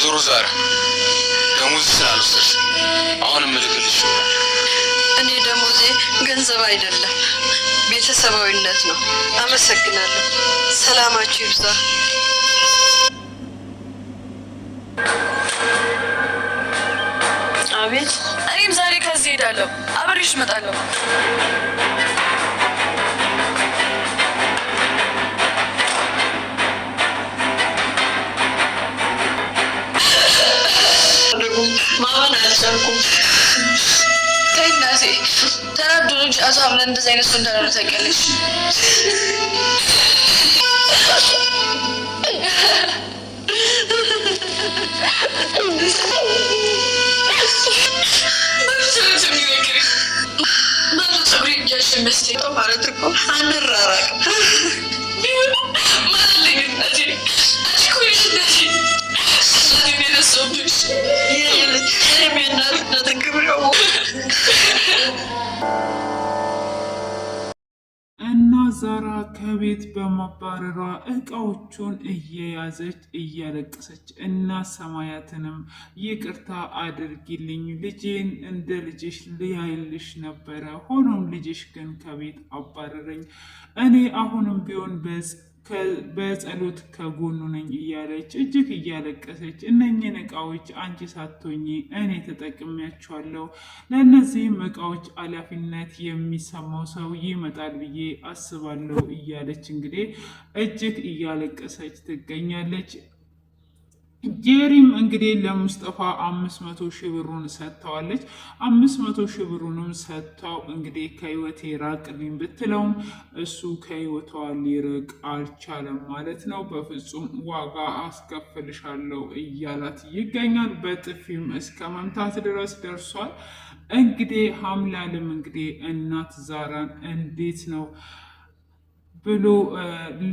ወይዘሮ ዛራ ደሞዝ ስላልወሰድሽ አሁንም እልክልሽ ይሆናል። እኔ ደሞዜ ገንዘብ አይደለም ቤተሰባዊነት ነው። አመሰግናለሁ። ሰላማችሁ ይብዛ። አቤት። እኔም ዛሬ ከዚህ ሄዳለሁ። አብሬሽ እመጣለሁ። ማመን አልቻልኩም። ተይ እናቴ፣ ተናዶ እንጂ አቶ ሀብለን እንደዚህ አይነት ሰው እንዳልሆነ ታውቂያለሽ። ማለት እኮ አንራራቅም ማለኝ እናቴ። አንቺ እኮ ነሽ እናቴ። እናቴን የረሳሁብሽ የእናትነት ክብር እና ዛራ ከቤት በማባረሯ እቃዎቹን እየያዘች እያለቀሰች እና ሰማያትንም ይቅርታ አድርጊልኝ፣ ልጄን እንደ ልጅሽ ልያይልሽ ነበረ፣ ሆኖም ልጅሽ ግን ከቤት አባረረኝ፣ እኔ አሁንም ቢሆን በጸሎት ከጎኑ ነኝ እያለች እጅግ እያለቀሰች እነኝህን እቃዎች አንቺ ሳትሆኚ እኔ ተጠቅሜያቸዋለሁ፣ ለእነዚህም እቃዎች ኃላፊነት የሚሰማው ሰው ይመጣል ብዬ አስባለሁ እያለች እንግዲህ እጅግ እያለቀሰች ትገኛለች። ጄሪም እንግዲህ ለሙስጠፋ 500,000 ብሩን ሰጥተዋለች። 500,000 ብሩንም ሰጥታው እንግዲህ ከህይወቴ ራቅልኝ ብትለውም እሱ ከህይወቷ ሊርቅ አልቻለም ማለት ነው። በፍጹም ዋጋ አስከፍልሻለሁ እያላት ይገኛል። በጥፊም እስከ መምታት ድረስ ደርሷል። እንግዲህ ሀምላልም እንግዲህ እናት ዛራን እንዴት ነው ብሎ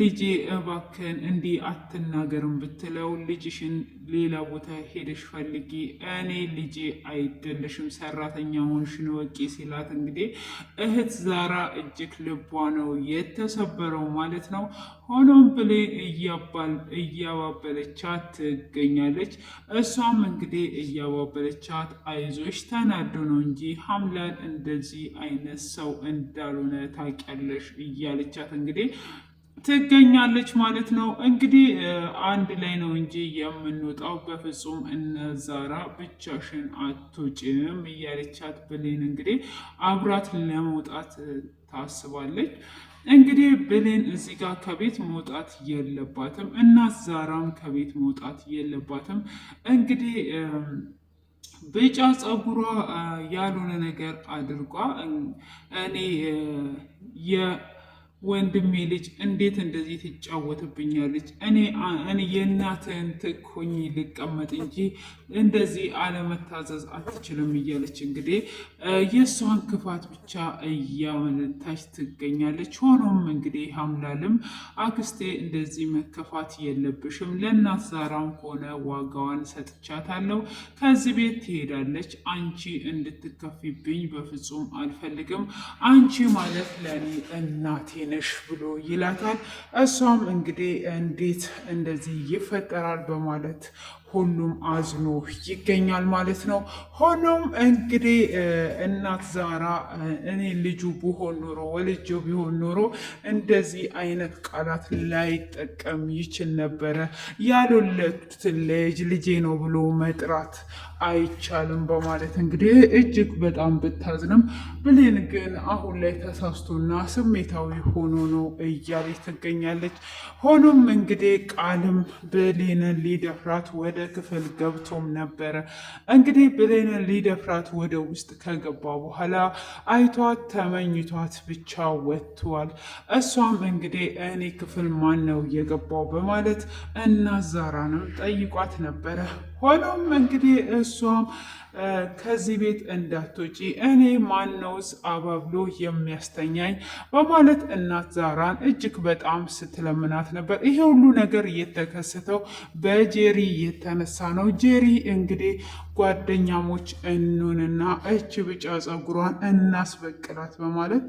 ልጄ እባክህን እንዲህ አትናገርም ብትለው ልጅሽን ሌላ ቦታ ሄደሽ ፈልጊ፣ እኔ ልጄ አይደለሽም ሰራተኛ ሆንሽን ወቂ ሲላት እንግዲህ እህት ዛራ እጅግ ልቧ ነው የተሰበረው ማለት ነው። ሆኖም ብሌን እያባበለቻት ትገኛለች። እሷም እንግዲህ እያባበለቻት አይዞሽ ተናዶ ነው እንጂ ሀምላል እንደዚህ አይነት ሰው እንዳልሆነ ታውቂያለሽ እያለቻት እንግዲህ ትገኛለች ማለት ነው። እንግዲህ አንድ ላይ ነው እንጂ የምንወጣው በፍጹም እነዛራ ብቻሽን አትወጪም እያለቻት ብሌን እንግዲህ አብራት ለመውጣት ታስባለች። እንግዲህ ብሌን እዚህ ጋር ከቤት መውጣት የለባትም፣ እናት ዛራም ከቤት መውጣት የለባትም። እንግዲህ ቢጫ ጸጉሯ ያልሆነ ነገር አድርጓ እኔ ወንድሜ ልጅ እንዴት እንደዚህ ትጫወትብኛለች? እኔ የእናትህን ትኮኝ ልቀመጥ እንጂ እንደዚህ አለመታዘዝ አትችልም እያለች እንግዲህ የእሷን ክፋት ብቻ እያመነታች ትገኛለች። ሆኖም እንግዲህ ሀምላልም አክስቴ እንደዚህ መከፋት የለብሽም፣ ለእናት ዛራም ሆነ ዋጋዋን ሰጥቻታለሁ፣ ከዚህ ቤት ትሄዳለች፣ አንቺ እንድትከፊብኝ በፍጹም አልፈልግም፣ አንቺ ማለት ለእኔ እናቴ ነሽ ብሎ ይላታል። እሷም እንግዲህ እንዴት እንደዚህ ይፈጠራል በማለት ሁሉም አዝኖ ይገኛል ማለት ነው። ሆኖም እንግዲህ እናት ዛራ እኔ ልጁ ብሆን ኖሮ ወልጄው ቢሆን ኖሮ እንደዚህ አይነት ቃላት ላይጠቀም ይችል ነበረ፣ ያልወለዱትን ልጅ ልጄ ነው ብሎ መጥራት አይቻልም በማለት እንግዲህ እጅግ በጣም ብታዝንም ብሌን ግን አሁን ላይ ተሳስቶና ስሜታዊ ሆኖ ነው እያለች ትገኛለች። ሆኖም እንግዲህ ቃልም ብሌንን ሊደፍራት ወደ ክፍል ገብቶም ነበረ። እንግዲህ ብሌንን ሊደፍራት ወደ ውስጥ ከገባ በኋላ አይቷት ተመኝቷት ብቻ ወጥቷል። እሷም እንግዲህ እኔ ክፍል ማን ነው የገባው በማለት እናት ዛራንም ጠይቋት ነበረ። ሆኖም እንግዲህ እሷም ከዚህ ቤት እንዳትወጪ እኔ ማነውስ አባብሎ የሚያስተኛኝ በማለት እናት እናት ዛራን እጅግ በጣም ስትለምናት ነበር። ይሄ ሁሉ ነገር የተከሰተው በጄሪ የተነሳ ነው። ጄሪ እንግዲህ ጓደኛሞች እንሁንና እች ቢጫ ጸጉሯን እናስበቅላት በማለት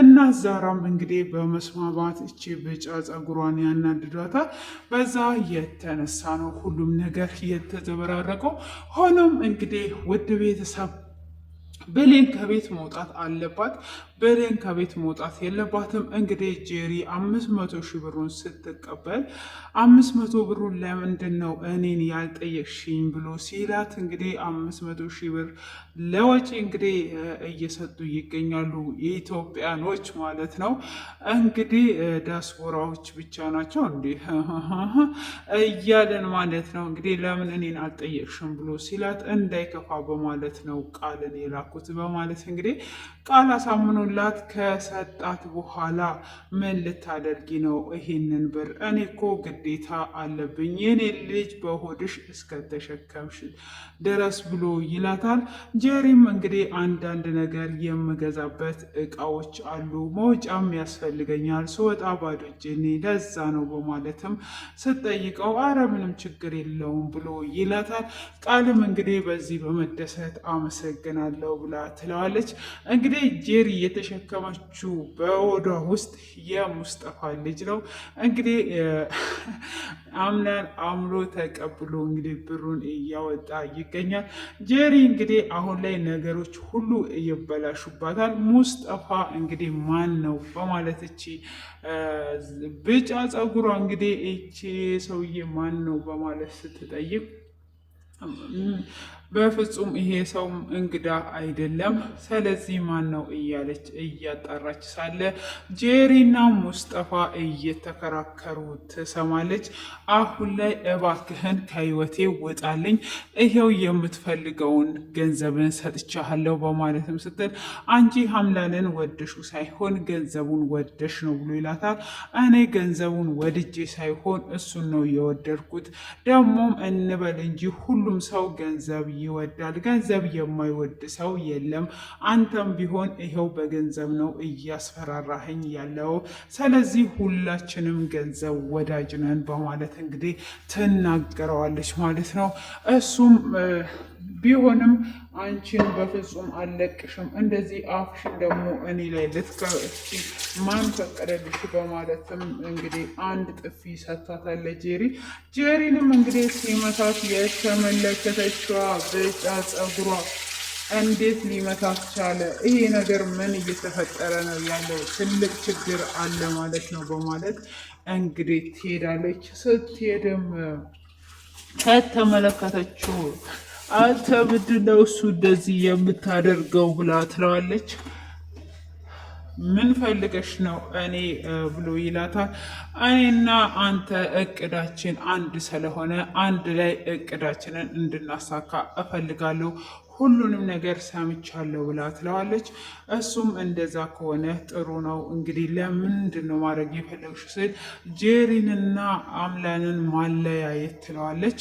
እናት ዛራም እንግዲህ በመስማማት እች ቢጫ ጸጉሯን ያናድዷታል። በዛ የተነሳ ነው ሁሉም ነገር የተዘበራረቀው። ሆኖም እንግዲህ ውድ ቤተሰብ ብሌን ከቤት መውጣት አለባት። ብሌን ከቤት መውጣት የለባትም። እንግዲህ ጄሪ 500,000 ብሩን ስትቀበል 500 ብሩን ለምንድን ነው እኔን ያልጠየቅሽኝ ብሎ ሲላት እንግዲህ 500,000 ብር ለወጪ እንግዲህ እየሰጡ ይገኛሉ። የኢትዮጵያኖች ማለት ነው። እንግዲህ ዲያስፖራዎች ብቻ ናቸው እንዴ እያለን ማለት ነው። እንግዲህ ለምን እኔን አልጠየቅሽም ብሎ ሲላት እንዳይከፋ በማለት ነው ቃልን የላኩት በማለት እንግዲህ ቃል አሳምኖላት ከሰጣት በኋላ ምን ልታደርጊ ነው ይሄንን ብር? እኔ እኮ ግዴታ አለብኝ የኔ ልጅ በሆድሽ እስከተሸከምሽ ድረስ ብሎ ይላታል። ጄሪም እንግዲህ አንዳንድ ነገር የምገዛበት እቃዎች አሉ፣ መውጫም ያስፈልገኛል፣ ስወጣ ባዶ እጄን ለዛ ነው በማለትም ስትጠይቀው አረ ምንም ችግር የለውም ብሎ ይላታል። ቃልም እንግዲህ በዚህ በመደሰት አመሰግናለሁ ብላ ትለዋለች። እንግዲህ ጄሪ የተሸከመችው በሆዷ ውስጥ የሙስጠፋ ልጅ ነው። እንግዲህ አምናን አምሮ ተቀብሎ እንግዲህ ብሩን እያወጣ ይገኛል። ጄሪ እንግዲህ አሁን ላይ ነገሮች ሁሉ እየበላሹባታል። ሙስጠፋ እንግዲህ ማን ነው በማለት እቺ ቢጫ ጸጉሯ እንግዲህ እቺ ሰውዬ ማን ነው በማለት ስትጠይቅ በፍጹም ይሄ ሰው እንግዳ አይደለም፣ ስለዚህ ማን ነው እያለች እያጣራች ሳለ ጄሪና ሙስጠፋ እየተከራከሩ ትሰማለች። አሁን ላይ እባክህን ከህይወቴ ውጣልኝ፣ ይሄው የምትፈልገውን ገንዘብን ሰጥቻለሁ በማለትም ስትል አንቺ ሀምላልን ወደሹ ሳይሆን ገንዘቡን ወደሽ ነው ብሎ ይላታል። እኔ ገንዘቡን ወድጄ ሳይሆን እሱን ነው የወደድኩት። ደግሞም እንበል እንጂ ሁሉም ሰው ገንዘብ ይወዳል። ገንዘብ የማይወድ ሰው የለም። አንተም ቢሆን ይኸው በገንዘብ ነው እያስፈራራኸኝ ያለው። ስለዚህ ሁላችንም ገንዘብ ወዳጅ ነን በማለት እንግዲህ ትናገረዋለች ማለት ነው። እሱም ቢሆንም አንቺን በፍጹም አልለቅሽም፣ እንደዚህ አፍሽን ደግሞ እኔ ላይ ልትከፍቺ ማን ፈቀደልሽ? በማለትም እንግዲህ አንድ ጥፊ ሰጥታታለ ጄሪ። ጄሪንም እንግዲህ ሲመታት የተመለከተችዋ ቢጫ ጸጉሯ እንዴት ሊመታት ቻለ? ይሄ ነገር ምን እየተፈጠረ ነው ያለው? ትልቅ ችግር አለ ማለት ነው በማለት እንግዲህ ትሄዳለች። ስትሄድም ከተመለከተችው አንተ ምንድን ነው እሱ እንደዚህ የምታደርገው ብላ ትለዋለች። ምን ፈልገሽ ነው እኔ ብሎ ይላታል። እኔና አንተ እቅዳችን አንድ ስለሆነ አንድ ላይ እቅዳችንን እንድናሳካ እፈልጋለሁ፣ ሁሉንም ነገር ሰምቻለሁ ብላ ትለዋለች። እሱም እንደዛ ከሆነ ጥሩ ነው፣ እንግዲህ ለምንድን ነው ማድረግ የፈለግሽ ስል ጄሪንና አምላንን ማለያየት ትለዋለች።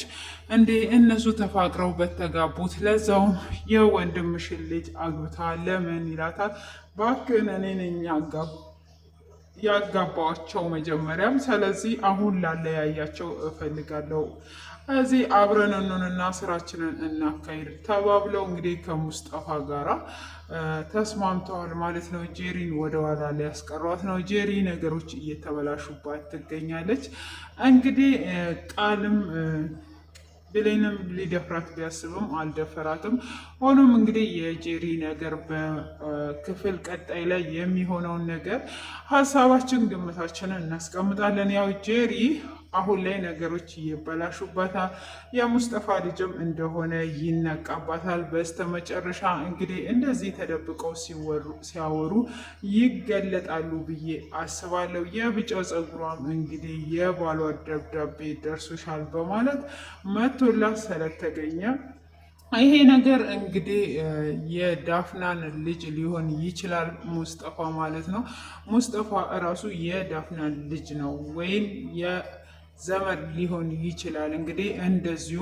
እንዴ እነሱ ተፋቅረው በተጋቡት ለዛውም የወንድምሽን ልጅ አግብታ ለምን ይላታል። እባክህን እኔ ነኝ ያጋባቸው መጀመሪያም፣ ስለዚህ አሁን ላለያያቸው እፈልጋለሁ። እዚህ አብረን እንሆንና ስራችንን እናካሂድ ተባብለው እንግዲህ ከሙስጠፋ ጋራ ተስማምተዋል ማለት ነው። ጄሪን ወደ ኋላ ሊያስቀሯት ነው። ጄሪ ነገሮች እየተበላሹባት ትገኛለች። እንግዲህ ቃልም ብሌንም ሊደፍራት ቢያስብም አልደፈራትም። ሆኖም እንግዲህ የጄሪ ነገር በክፍል ቀጣይ ላይ የሚሆነውን ነገር ሀሳባችን ግምታችንን እናስቀምጣለን። ያው ጄሪ አሁን ላይ ነገሮች ይበላሹባታል። የሙስጠፋ ልጅም እንደሆነ ይነቃባታል። በስተመጨረሻ እንግዲህ እንደዚህ ተደብቀው ሲያወሩ ይገለጣሉ ብዬ አስባለሁ። የቢጫ ጸጉሯም እንግዲህ የባሏ ደብዳቤ ደርሶሻል በማለት መቶላት ስለተገኘ ይሄ ነገር እንግዲህ የዳፍናን ልጅ ሊሆን ይችላል፣ ሙስጠፋ ማለት ነው። ሙስጠፋ እራሱ የዳፍናን ልጅ ነው ወይም ዘመድ ሊሆን ይችላል። እንግዲህ እንደዚሁ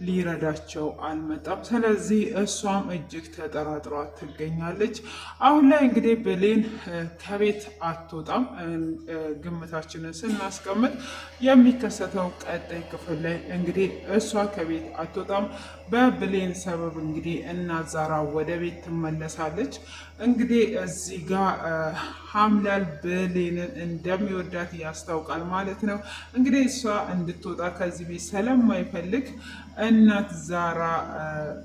ሊረዳቸው አልመጣም። ስለዚህ እሷም እጅግ ተጠራጥሯ ትገኛለች። አሁን ላይ እንግዲህ ብሌን ከቤት አትወጣም። ግምታችንን ስናስቀምጥ የሚከሰተው ቀጣይ ክፍል ላይ እንግዲህ እሷ ከቤት አትወጣም። በብሌን ሰበብ እንግዲህ እናት ዛራ ወደ ቤት ትመለሳለች። እንግዲህ እዚህ ጋር ሀምላል ብሌንን እንደሚወዳት ያስታውቃል ማለት ነው። እንግዲህ እሷ እንድትወጣ ከዚህ ቤት ስለማይፈልግ እናት ዛራ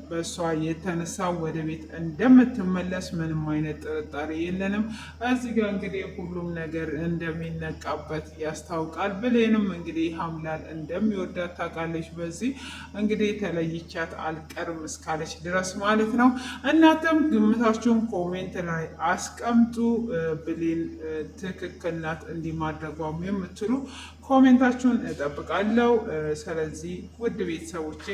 በእሷ የተነሳ ወደ ቤት እንደምትመለስ ምንም አይነት ጥርጣሬ የለንም። እዚህ ጋር እንግዲህ ሁሉም ነገር እንደሚነቃበት ያስታውቃል። ብሌንም እንግዲህ ሀምላል እንደሚወዳት ታውቃለች። በዚህ እንግዲህ ተለይቻት አልቀርም እስካለች ድረስ ማለት ነው። እናንተም ግምታችሁን ኮሜንት ላይ አስቀምጡ። ብሌን ትክክል ናት እንዲህ ማድረጓም የምትሉ ኮሜንታችሁን እጠብቃለሁ። ስለዚህ ውድ ቤተሰቦቼ